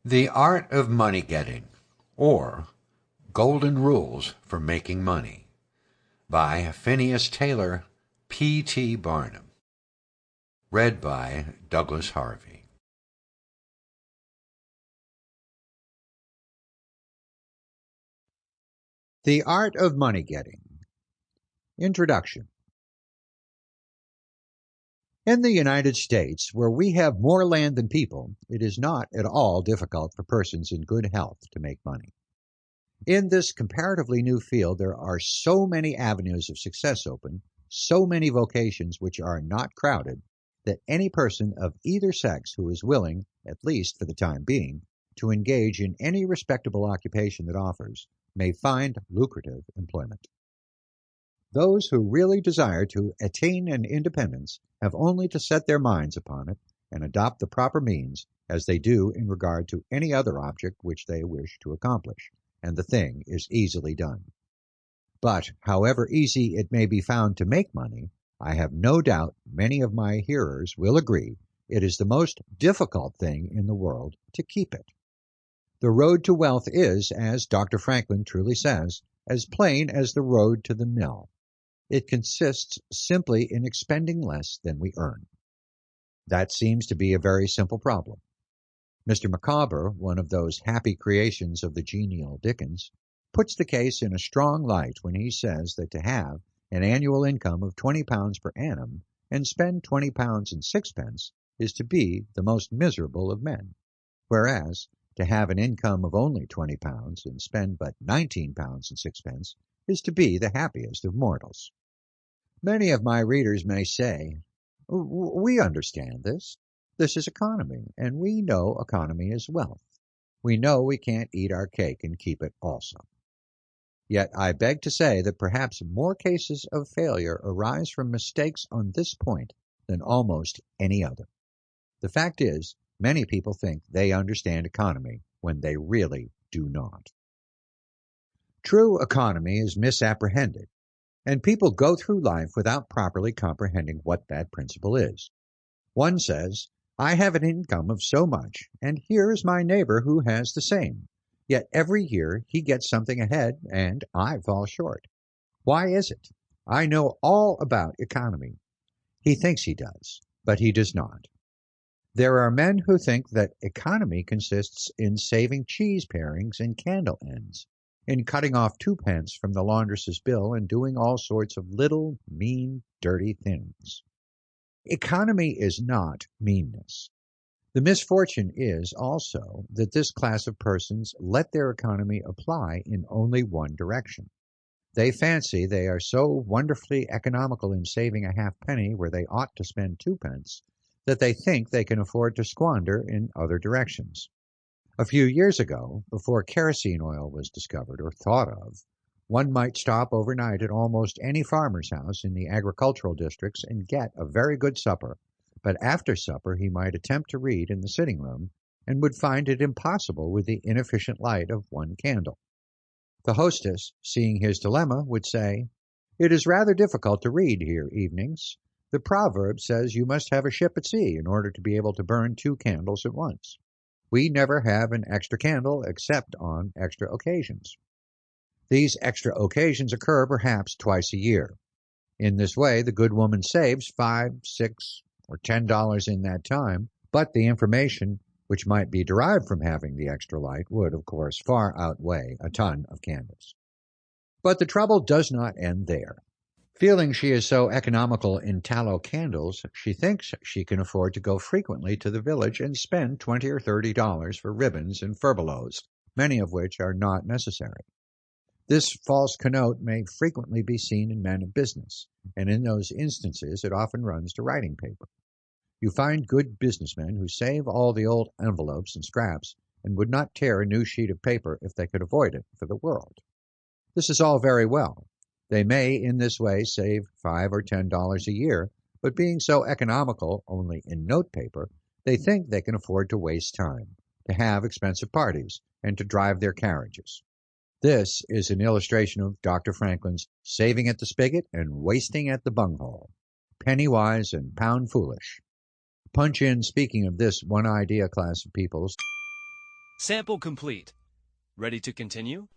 The Art of Money Getting, or Golden Rules for Making Money, by Phineas Taylor, P.T. Barnum. Read by Douglas Harvey. The Art of Money Getting. Introduction. In the United States, where we have more land than people, it is not at all difficult for persons in good health to make money. In this comparatively new field, there are so many avenues of success open, so many vocations which are not crowded, that any person of either sex who is willing, at least for the time being, to engage in any respectable occupation that offers, may find lucrative employment. Those who really desire to attain an independence have only to set their minds upon it and adopt the proper means, as they do in regard to any other object which they wish to accomplish, and the thing is easily done. But, however easy it may be found to make money, I have no doubt many of my hearers will agree it is the most difficult thing in the world to keep it. The road to wealth is, as Dr. Franklin truly says, as plain as the road to the mill. It consists simply in expending less than we earn. That seems to be a very simple problem. Mr. Micawber, one of those happy creations of the genial Dickens, puts the case in a strong light when he says that to have an annual income of £20 per annum and spend £20 and sixpence is to be the most miserable of men, whereas to have an income of only £20 and spend but £19 and sixpence is to be the happiest of mortals. Many of my readers may say, "We understand this. This is economy, and we know economy is wealth. We know we can't eat our cake and keep it also." Yet I beg to say that perhaps more cases of failure arise from mistakes on this point than almost any other. The fact is, many people think they understand economy when they really do not. True economy is misapprehended, and people go through life without properly comprehending what that principle is. One says, "I have an income of so much, and here is my neighbor who has the same. Yet every year he gets something ahead, and I fall short. Why is it? I know all about economy." He thinks he does, but he does not. There are men who think that economy consists in saving cheese parings and candle ends, in cutting off 2 pence from the laundress's bill and doing all sorts of little, mean, dirty things. Economy is not meanness. The misfortune is also that this class of persons let their economy apply in only one direction. They fancy they are so wonderfully economical in saving a halfpenny where they ought to spend 2 pence that they think they can afford to squander in other directions. A few years ago, before kerosene oil was discovered or thought of, one might stop overnight at almost any farmer's house in the agricultural districts and get a very good supper, but after supper he might attempt to read in the sitting room and would find it impossible with the inefficient light of one candle. The hostess, seeing his dilemma, would say, "It is rather difficult to read here evenings. The proverb says you must have a ship at sea in order to be able to burn 2 candles at once. We never have an extra candle except on extra occasions." These extra occasions occur perhaps twice a year. In this way, the good woman saves $5, $6, or $10 in that time, but the information which might be derived from having the extra light would, of course, far outweigh a ton of candles. But the trouble does not end there. Feeling she is so economical in tallow candles, she thinks she can afford to go frequently to the village and spend $20 or $30 for ribbons and furbelows, many of which are not necessary. This false connote may frequently be seen in men of business, and in those instances it often runs to writing paper. You find good businessmen who save all the old envelopes and scraps and would not tear a new sheet of paper if they could avoid it for the world. This is all very well. They may in this way save $5 or $10 a year, but being so economical only in note paper, they think they can afford to waste time, to have expensive parties, and to drive their carriages. This is an illustration of Dr. Franklin's saving at the spigot and wasting at the bunghole, penny wise and pound foolish. Punch in speaking of this one idea class of peoples. Sample complete. Ready to continue?